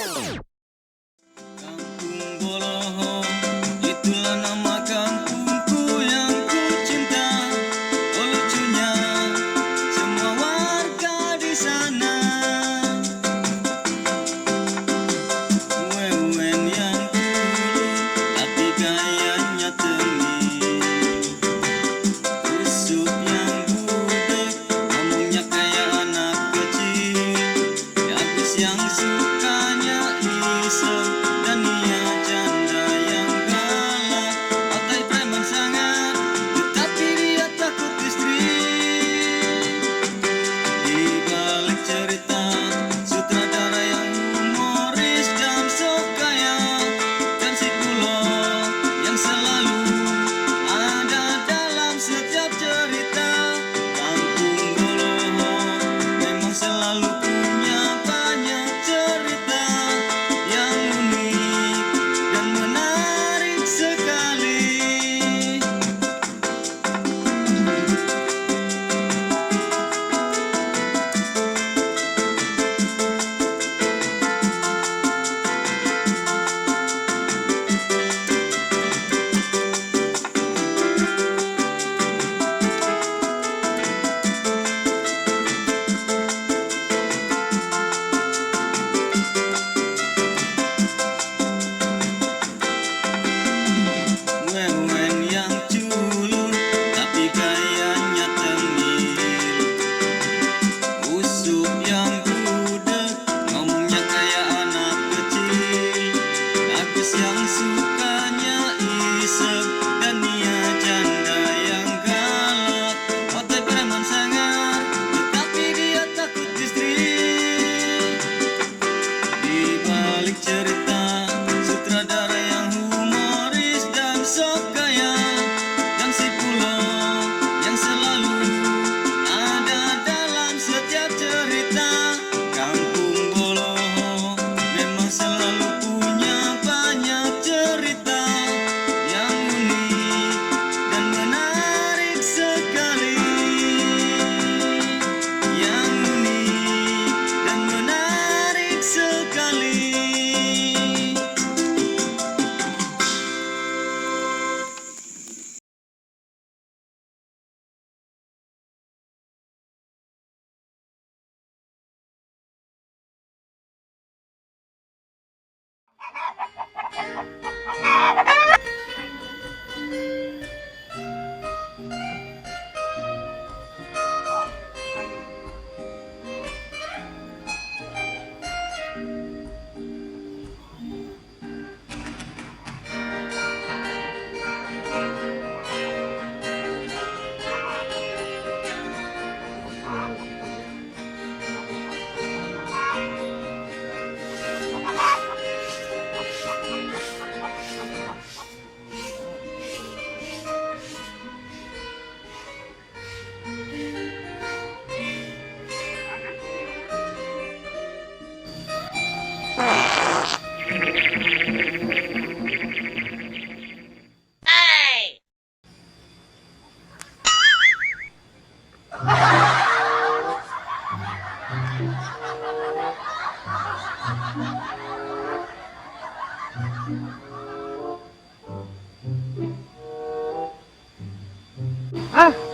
Kampung Boloho, itulah nama kampungku yang ku cinta. Oh lucunya semua warga di sana. Wewen yang dulu tapi gayanya tengil. Usuk yang budek ngomongnya kayak anak kecil. Agus yang sukanya iseng dan Nia janda yang galak. Otai preman sangat tetapi dia takut istri. Di balik cerita sutradara yang humoris dan sok kaya, dan si Kulo yang selalu ada dalam setiap cerita. Kampung Boloho memang selalu punya banyak cerita yang unik dan menarik sekali. Wewen yang culun tapi gayanya tengil. Usuk yang budek ngomongnya kayak anak kecil. Agus yang sukanya iseng dan Nia janda yang galak. Otai preman sangat tetapi dia takut istri. Di balik cerita sutradara yang humoris dan sok kaya, dan si Pulo yang selalu ada dalam setiap cerita. Kampung Boloho memang selalu punya banyak cerita yang unik dan menarik sekali. Yang unik dan menarik sekali.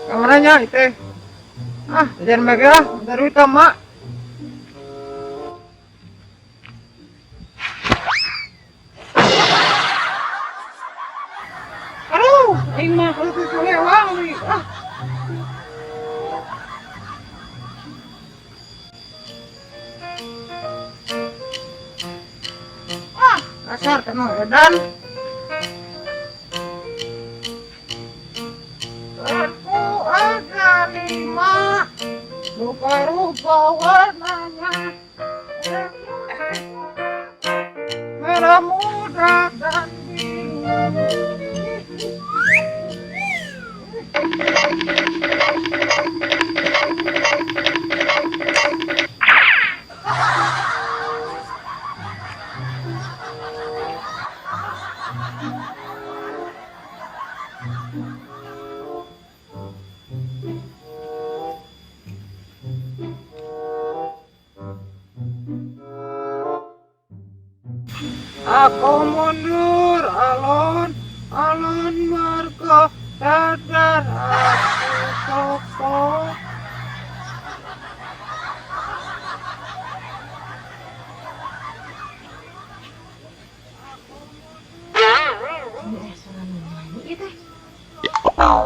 Kamarnya itu. Jangan megah, dari itu mak. Aduh, ini mah kalau itu lewang nih. Dasar kena edan. Aku ada 5, rupa-rupa warnanya, merah muda dan biru. Aku mundur alon mergo sadar aku sopo.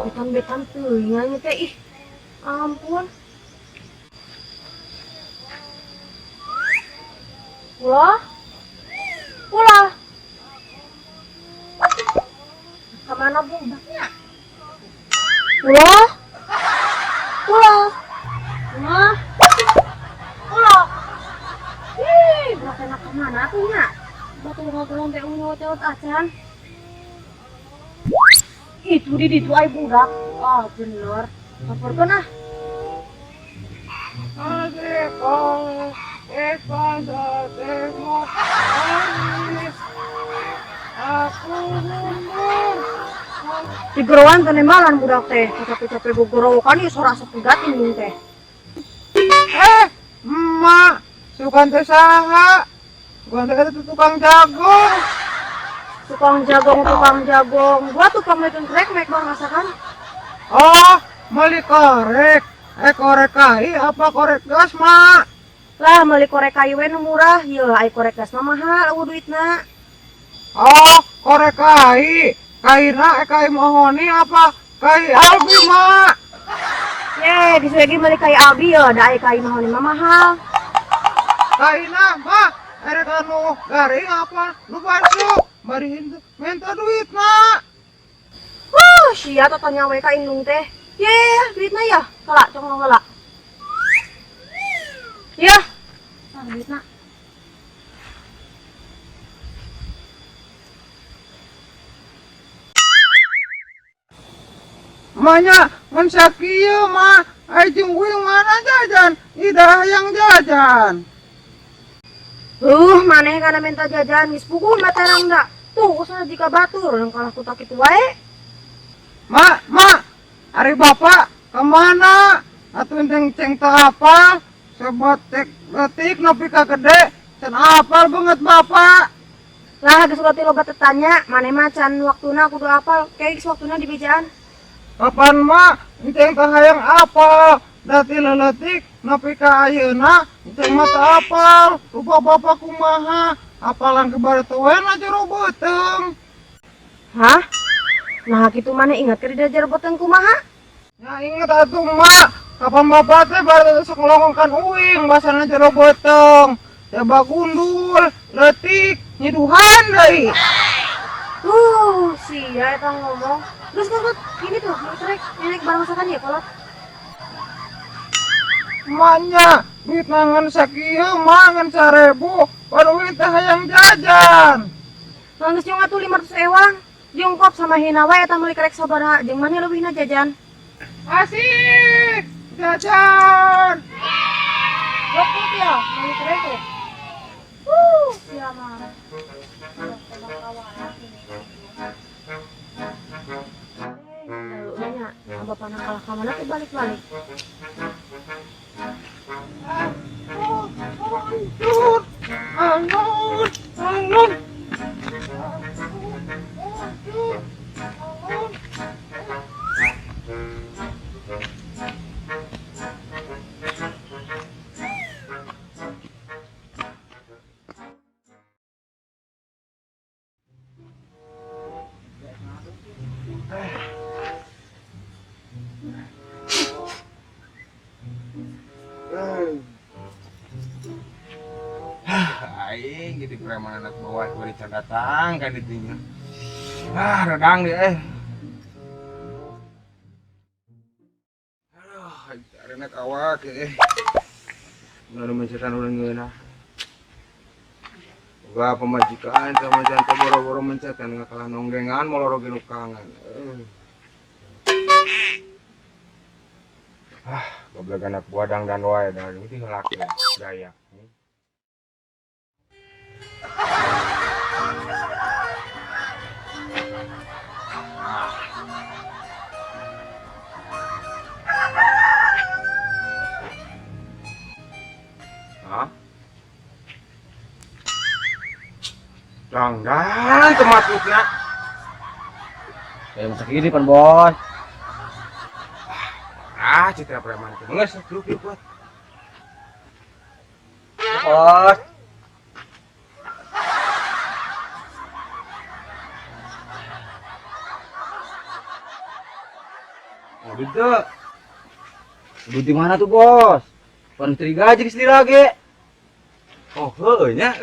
Betan-betan teuingnya teh ih. Ampun. Ulah. Ulah. Kemana budaknya? Ulah. Ulah. Ulah. Ulah. Ih, budak enak kemana tuh nya? Batu ngobrol teh unyu-unyu acan. Itu di ditu ay budak. Ah bener. Laporkan ah. Adeko adeko anis. Aku mundur. Di gerowan teh nemalan budak teh. Capek-capek gogorowokan ieu sora sepegatin ning teh. Emak, sukan teh saha? Sukan teh kata tukang jagung. Tukang jagong. Gua tukang metun krek mek bang masakan. Oh, meli korek. Korek kai apa korek gas, Mak? Lah meuli korek kayu we nu murah, yeuh ai korek gas mah mahal eueuh duitna. Oh, korek kai. Kaina kai mohoni apa? Kai Albi, Mak. Ye, di segi meuli kai Albi yeuh da ai kai mahal mah mahal. Kaina, Mak. Erek anu garing apa? Nu palsu. Bari hintu minta duit, Mak. Sia tanya we ka indung teh. Ye, duitna ya. Kala cong heula. Ya. Nah, duitna. Manya, ngan sakieu mah, ajeng gue mana jajan, idah yang jajan. Maneh kana minta jajan geus pukul materang da. Tuh, usaha jika batur yang kalah ku tak kitu wae. Mak, hari bapak kemana? Atuh ceng teh apa? Sebot detik nepi ka gede, can apal banget bapak. Lah geus ulah ti loba tetanya, maneh mah can waktuna kudu apal, kayak geus waktuna di bejaan. Kapan mak, ceng teh hayang apal? Dati leletik nepi ka ayeuna, ceng mah teu apal. Rupa bapak kumaha? Apalan kebaratuan aja roboteng. Hah? Nah kitu maneh ingat keur diajar boteng kumaha? Ya inget atuh mak, kapan bapak teh baru sok ngelongongkan uing basana jero boteng. Coba gundul, letik, nyiduhan deui. Sia eta ngomong. Terus ngikut ini tuh, nenek barang masakan ya kolot. Emaknya, duit nangan sakieu mangan 1000, baru teh hayang jajan. Nangis jeung atuh 500 ewang. Jongkop sama hina wae eta meuli karek sabaraha jeung maneh leuwihna jajan. Asik, jajan. Goput ya, meuli karek teh. Sia mah. Nanya, apa panah kalah ka mana teh balik-balik. Anun. Aing gitu preman anak bawah beri datang kan itunya. Redang deh Aduh, karena kawak baru mencetan ulang ngeuna. Boga pemajikan sama jantan boro-boro mencetan ngakalah nonggengan moloro ginukangan. Goblok anak buah dan wae dah ini laki daya. Jangan tematutna. Kayak masa kiri pan bos. Citra preman itu. Nges, duduk buat. Bos. Oh, duduk. Duduk di mana tuh bos? Pan istri gaji istri lagi. Oh, heuh nya.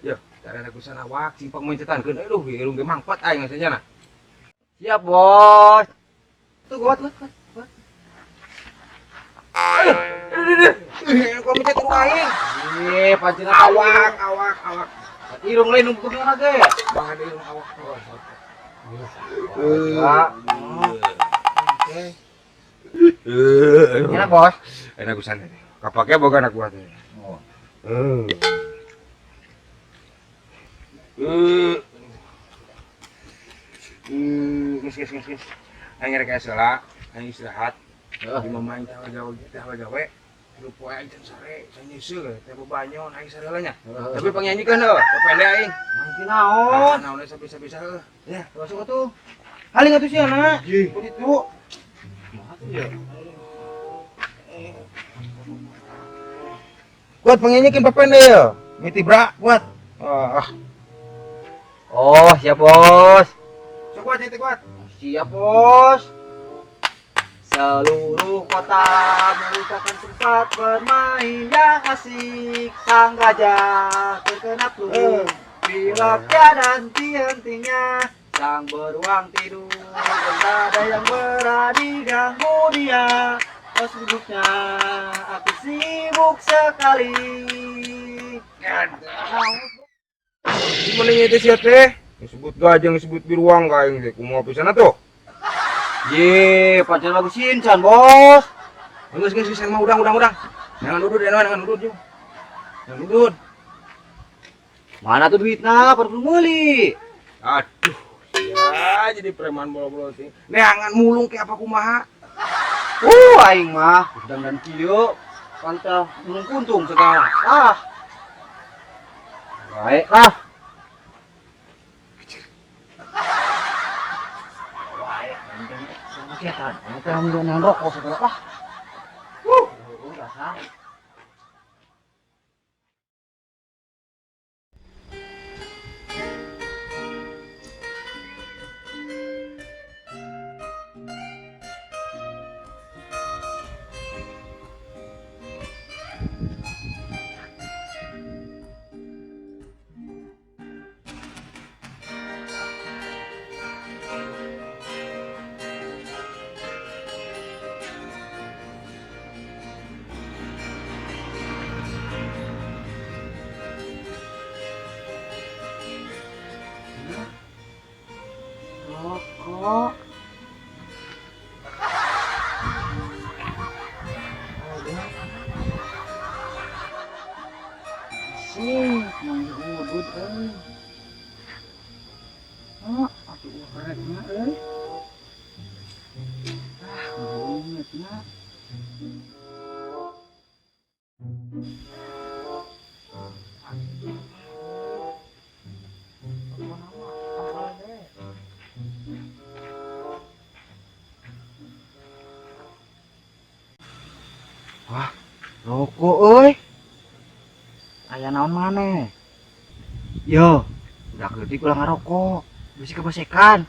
Yo, cara aku sana wak simpang mencetankeun. Aduh, irung ge mangpat aing saja na. Siap bos. Tuh kuat. Kok mencet irung aing? Pancing Awak. irung lain numpuk lagi. Bangan irung awak. Enak bos. Enak aku sana. Kapake boga anak kuat. Oh. Gis. Aing rek salah, aing istirahat. Di mamain gawe. Lupa aing can sare, can nyeuseul teh bebanyon aing sareulanya. Tapi pangnyanyikan heuh, pepende aing. Mangki naon? Naon bisa heuh. Ya, Masuk atuh. Haling atuh sih anak. Begitu. kuat pangnyanyikan pepende ya. Miti bra, kuat. Oh, siap bos. Sok kuat, nyete kuat. Siap bos. Seluruh kota merupakan tempat bermain yang asik. Sang gajah terkena flu. Pilek dan henti-hentinya. Sang beruang tidur. Tak ada yang berani ganggu dia. Oh sibuknya, aku sibuk sekali. Gimana nyete sia teh? Disebut gajah, disebut biruang ka aing teh. Kumaha pisan atuh? Ye, pacar lagu Shinchan bos. Geus mah udang. Jangan dudut ya, jangan dudut. Jangan dudut. Mana tuh duitnya? Perlu meuli. Aduh, ya jadi preman bola-bola teh. Neangan mulung ke apa kumaha? Aing mah sedang dan kieu pantah mulung kuntung segala. Baik lah. Baik, sama setan. Kita ambil rokok segala lah. Rasa. Rokok. Sih, mau udut atuh uretna ingetna. Wah, rokok euy. Aya naon maneh? Yo, udah geutik ulah ngarokok. Bisi kebesekan.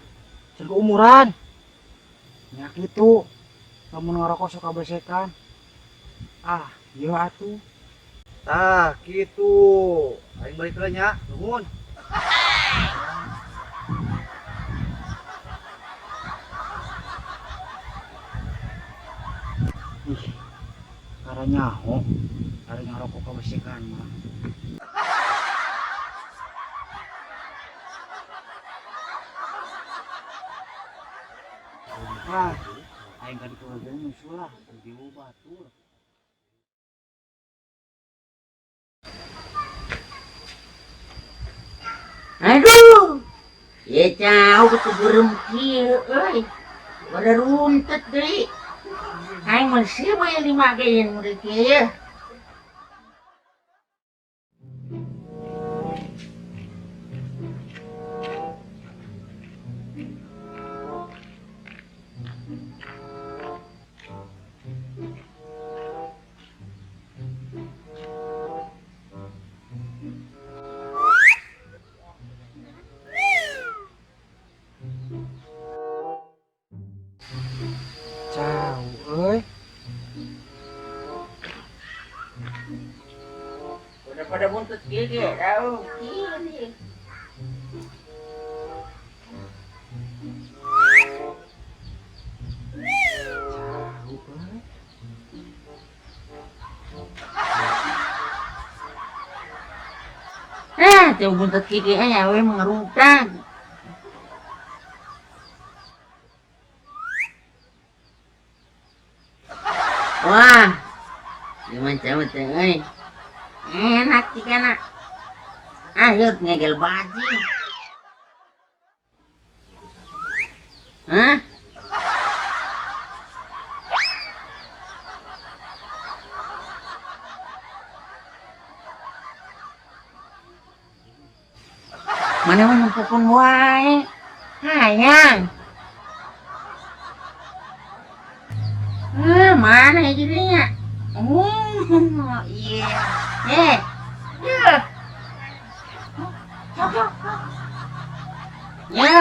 Can umuran. Ya kitu. Lamun ngarokok sok kabesekan. Ieu atuh. Tah, kitu. Aing balik heula nya, nuhun. Karanyaho, ari ngarokok kabesekan mah. Aing kan keluarga musuh lah, di batur. Aduh, ya jauh ke burung kieu euy. Pada runtet deui. Aing masih bae dimagain murid kieu. Kieu tahu kieu. Tuh buntut kiki aya we mengerutang. Wah, gimana cabut euy. Enak cikana. Ayo ngegel baji. Hah? Mana mah numpukun wae. Hayang. Mana ya jadinya? Oh, iya. Ya. Ya.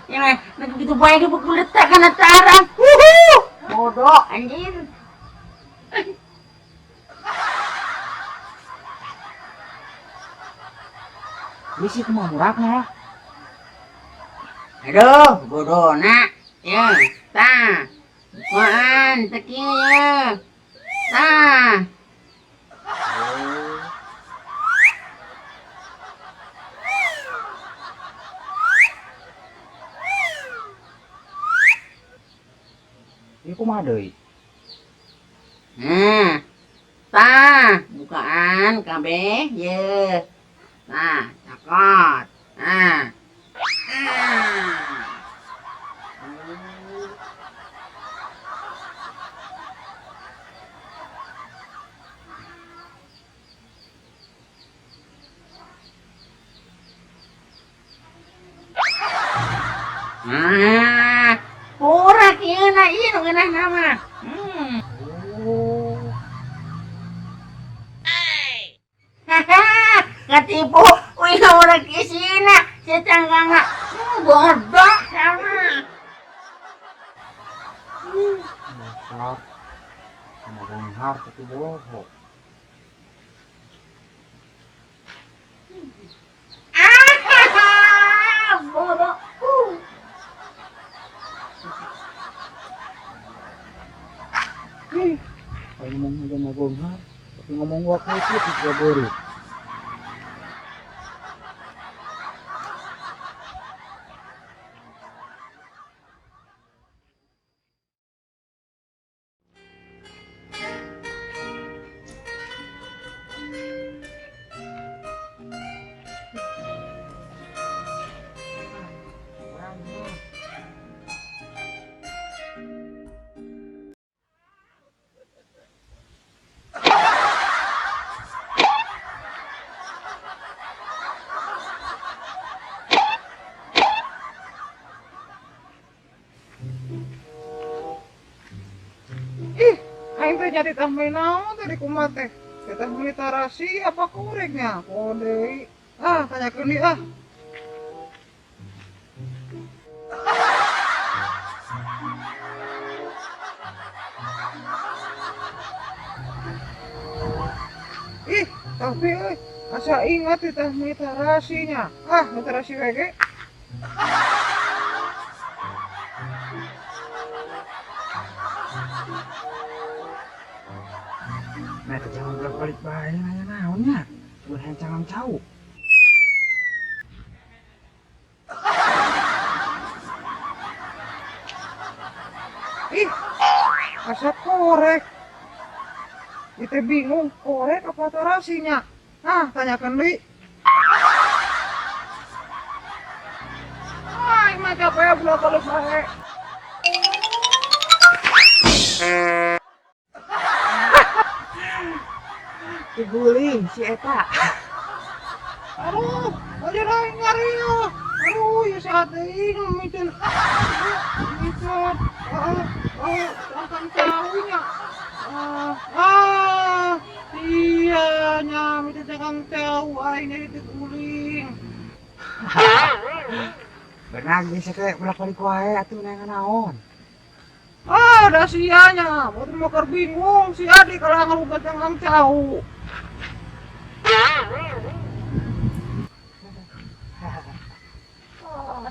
Ya, begitu baik begitu letakkan atarang. Bodoh anjir. Bisi ku mah murakna. Aduh, bodoh nak. Ya, tah. Kuaan tekieu ya. Tah. Ieu kumaha deui? Tah, bukaan kabeh ye. Nah, cakot. Nah. Pura kieu na ieu nu geunah nama. Katipu, wih orang kisina, setangga bodoh sama. Dasar. Sama benghar tapi bohong. Bodoh. Kalau ngomong sama benghar, tapi ngomong waktu itu tidak boleh. Aing teh jadi tah meuli naon tadi kumaha teh? Teh meuli tarasi apa kureknya? Kode. Tanyakeun deui ah. Tapi asa ingat teh meuli tarasinya. Tarasi we ge. Nah, itu jangan bolak-balik bae nanya naonnya. Ulah jangan jauh. Asa korek. Itu bingung korek apa tarasinya. Tanyakeun deui. Mah capek bolak-balik bae. Guling si eta. Aduh, aja aing ngari ya. Aduh, ya sehat deui mimiten. Mimiten. Akan tahunya. Iya nya mimiten kang tahu aing itu guling. Benar bisa kayak bolak-balik wae atuh nanya naon. ada sianya, buat moker bingung si adik kalau ngelugat yang jauh.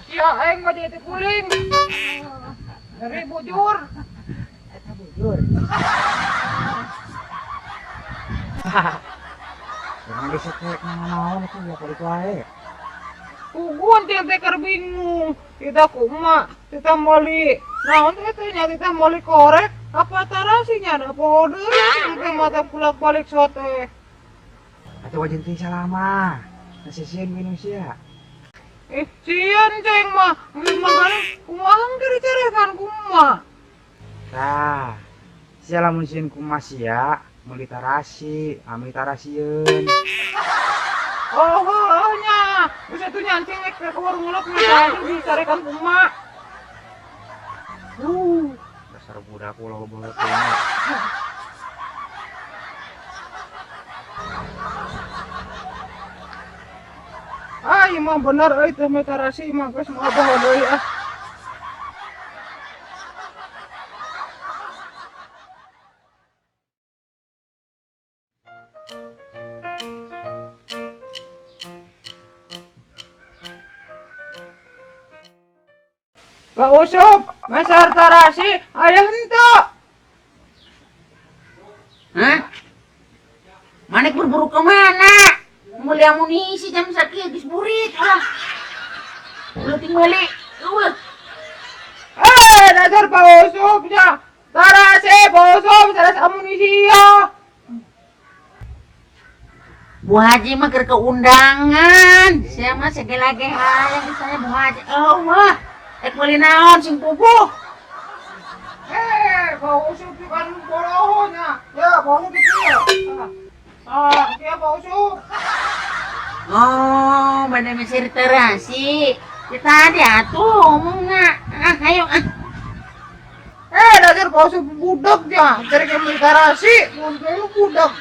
Si aing mah dia kuring. Dari bujur. Eta bujur. Jangan disetek naon itu ya balik wae. Kuguan teh keur bingung. Kita kumaha, kita meuli. Naon teh nya kita meuli korek apa tarasinya ada powder teh mata bolak-balik sote. Atuh wajan teh salama. Nasieun minum sia. Sian ceng mah, gimana? Kumaha dicarikan kumaha? Tah. Sia lamun sieun kumaha sia, meuli tarasi, ami tarasieun. Oh, nya. Bisa tuh nyancing ke warung ngulak nih, dicarikan kumaha. Dasar budak ulah bolot ini. Ah, emang bener teh metarasi emang geus ngoboh deui ah. Pak Usup, mesar tarasi, ayah henteu. Hah? Manek berburu kemana? Muli amunisi jam sakit geus burit ulah. Ulah tingali. Dasar Pak Usup ya. Tarasi, Pak Usup, tarasi amunisi ya. Bu Haji mah keur keundangan. Saya mah segelage hayang ditanya Bu Haji. Oh wah, ek meuli naon sing pupuh? Pak Usup itu kan bolohonya. Ya, Pak Usup itu. Ya Pak Usup. Oh, pada mesir terasi. Kita ada atuh ngomongna. Ayo Dasar Pak Usup budak ya. Cari ke tarasi, muntah lu budak.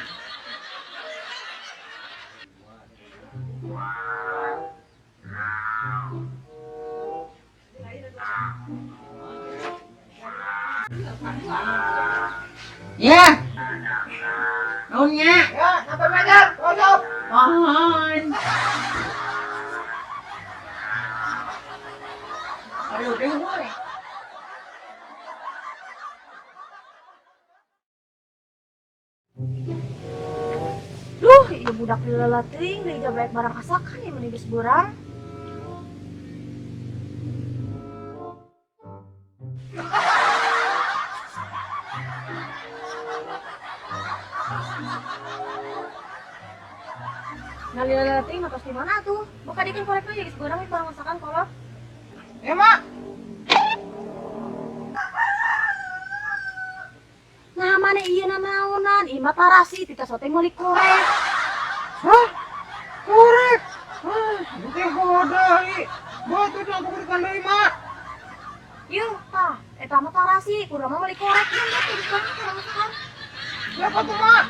Ya. Naonnya? Ya, sampai meter, Pak Usup. Pohon. Aduh, deh boleh. Duh, iya budak lila teuing deui jablek barang kasakan ya meuni geus beurang. Ngalila teuing atas di mana tuh? Buka dikin korekna ya geus beurang barang kasakan kolot. Mak. Nah, mana iya naonan? Ima tarasi tika sote meuli korek. Hah? Korek. Itu bodoh. Bodoh yang kukulikan deui, Mak. Yeuh, tah, eta mah tarasi, kurang mah meuli korek. Nya mah teh kan kasakan. Siapa tuh, Mak?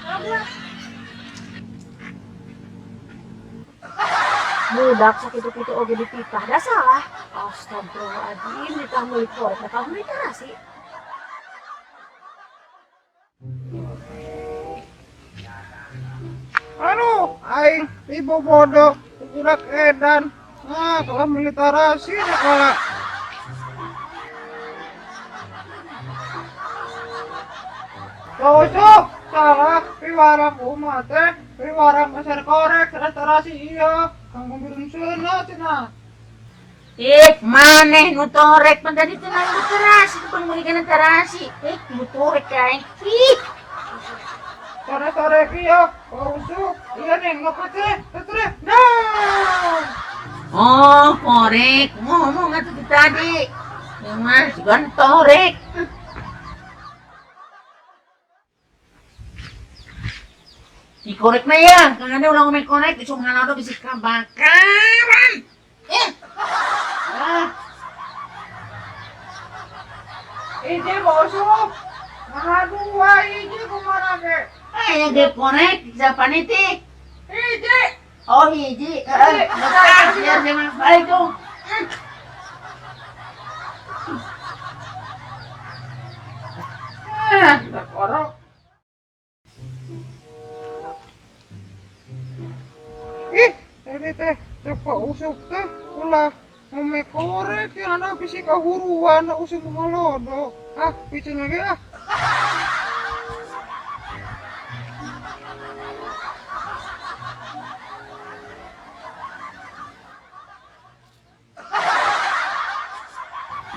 Budak sakitu-kitu oge dititah, da salah. Astagfirullahaladzim, ditah meuli korek, da meuli tarasi. Aing tiba bodoh, budak edan. Kalau militarasi kalau Cocok, salah, piwarang umat teh, piwarang besar korek, restorasi iya, kanggo birin seuna cenah. Maneh nu torek pan tadi teh nu terasi teh meuli kana tarasi. Nu torek kae. Sore-sore iya, usuk, iya neng ngepece, tetre, nah. Oh, korek. Ngomong atuh di tadi. Mas, kan torek. Di korek na ya, kang ada ulang ngomong korek, di sumhanado bisa kebakaran. Ije bosuk, dua ije kumana ke? Yang dia korek, siapa nih ti? Ije, Oh, hiji. Bentar, biar dia mas balik dong. tak korok. Ih, tadi teh cepat usuk teh ulah ngome korek yang ada bisi kahuruan usuk malodo. Ah, bikin lagi ah.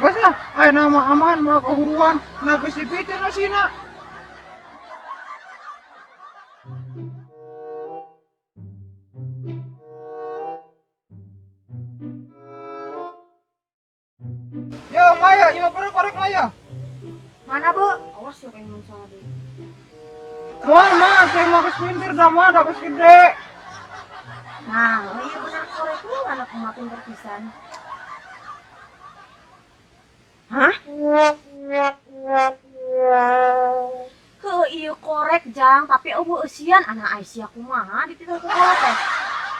Basta, ay nama aman mga kahuruan na bisi bikin na sina. Yo Maya, yo korek Maya. Mana bu? Awas ya kayak masalah deh. Mama, saya mau ke spinter dah mah, dapat gede. Nah, oh iya benar korek lu anak makin terpisan. Hah? Iya korek jang, tapi eueuh eusian anak Aisyah kumaha ditinggal ku korek teh.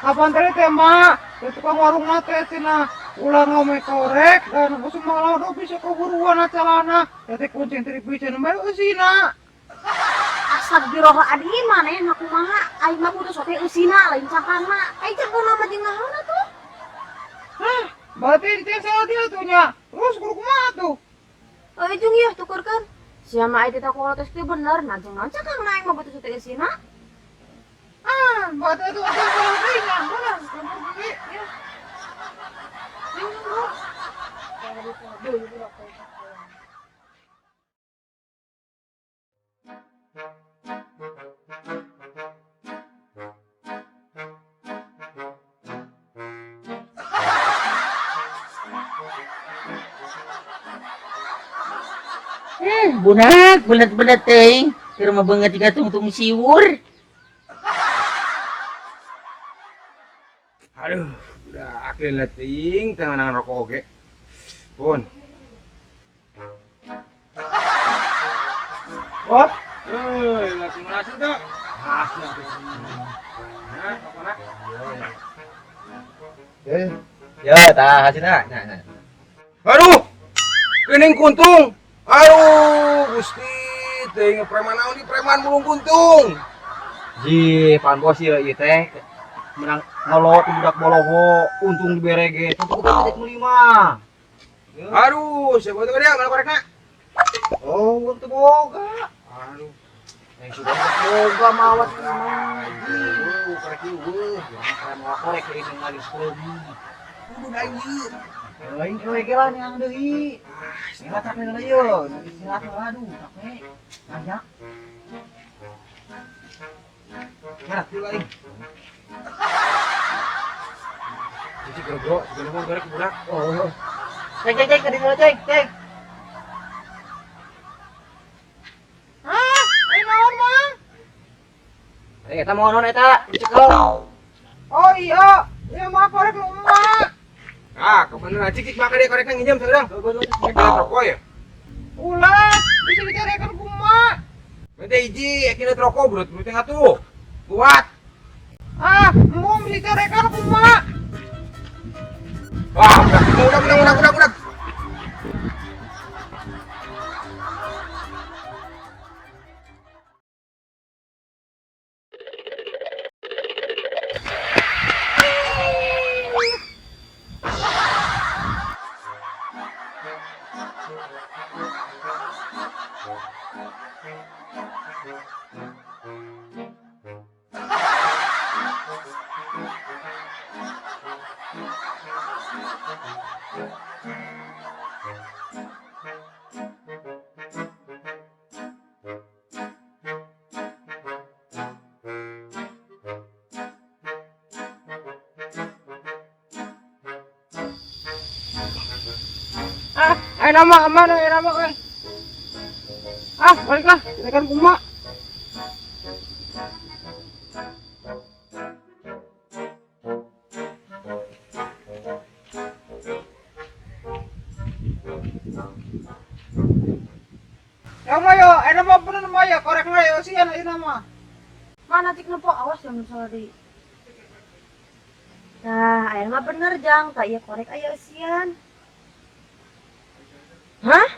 Kapan tadi teh mak? Teh tukang warung nate tina ulah ngome korek dan usum malado bisa keburuan acarana. Teh kuncing teri bican mah eusina. Astagfirullahaladzim maneh mah kumaha? Aing mah kudu sote eusina lain cangkana. Aing jeung nama jeung naonna tuh. Hah, berarti teh salah dia tuh nya. Terus kudu kumaha tuh? Euy jeung ieu tukerkeun. Sia mah aya teh kumaha teh bener, nah jeung naon cangkangna aing mah butuh sote eusina. Ah, berarti itu ada salah dia nya. Benar, kamu pergi ya. Budak, belet-belet teh. Di rumah banget jika tungtung siwur. Aduh, udah akhirnya leting tangan rokok oke. Pun. What? Langsung nasi dah. Nasi apa sih? Nah, apa nak? Ya, tah hasilnya. Nah. Aduh, kening kuntung. Aduh, Gusti, teh preman naon di preman mulung kuntung. Ji, pan bos ieu teh menang ngolo ti budak boloho, untung diberege. Tentu kita tidak melima. Aduh, siapa tuh dia? Mana koreknya? Oh, untuk boga. Aduh, Yang sudah boga mawat lima. korek ieu. Yang mau korek ini ngalis kobi. Kudu lagi. Lain kowe lah yang deui. Sila capek lah yeuh. Sila aduh, capek. Banyak. Mana tuh lagi? Cici bro, ngomong korek budak. Oh. Cek ke dulu cek. Ah, ini naon mang? Eta mau non eta, cekel. Oh iya, ya mah korek lu emak. Ah, kebeneran cikik maka dia koreknya nginjem sekarang. Kita rokok ya? Ulah, bisa dicarikan kumat. Nanti hiji, akhirnya rokok bro, tengah tuh. Kuat. Ah, mau bisa dicarikan kumat. Wah, udah. Ah, ay nama aman, ay nama kan. Ah, baliklah, carikan kumat. Ya Mayo, ay nama bener Mayo, korek na yo siyan ay nama. Mana cik nepo awas yang salah deui. Nah, aya mah bener jang, tak ieu korek aya eusian. Hah?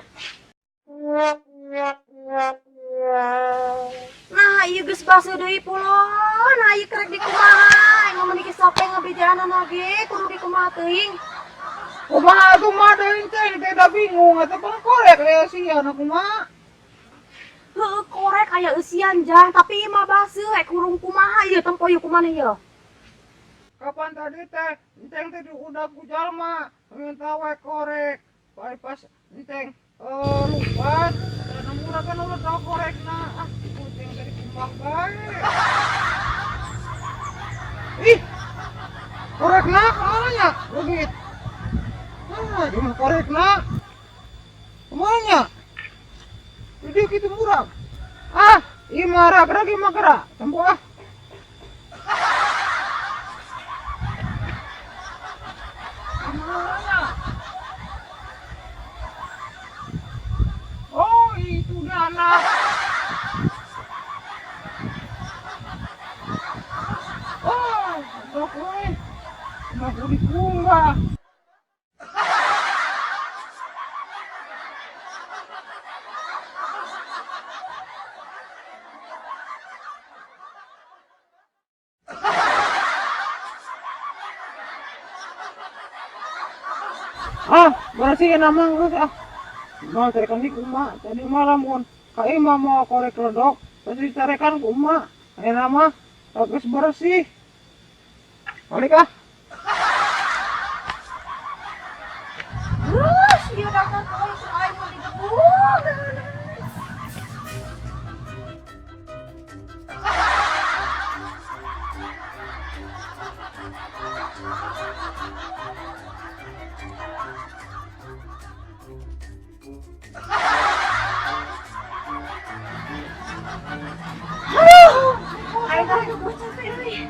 Nah, ieu geus basuh deui pulon. Nah, ieu krek dikumaha. Ngomong iki sape ngabejaan lagi kudu dikumaha teuing. Kumaha tuh mah deui teh da bingung eta pan korek le sian aku mah. Heueuh korek aya eusian jang, tapi ieu mah basuh kurung kumaha ieu tempo ieu kumaha ieu. Kapan tadi teh enteng teh diudag ku jalma minta we korek. Pai pas enteng lupa dan murah kan udah tau korekna enteng dari kumbang bae. Ih, korekna kemana legit? Cuma korekna kemana? Jadi gitu murah. Iya marah lagi mah gerak, sembuh. Oh, itu dana. Oh, udah gue. Mau dikunggah. Berarti nama geus mau tarekan di kumaha tadi malam mun ka imah mau korek ledok tadi tarekan kumaha aya mah geus bersih balik Terus ieu datang euy aing mau digebuk. Aing teh geus capek euy.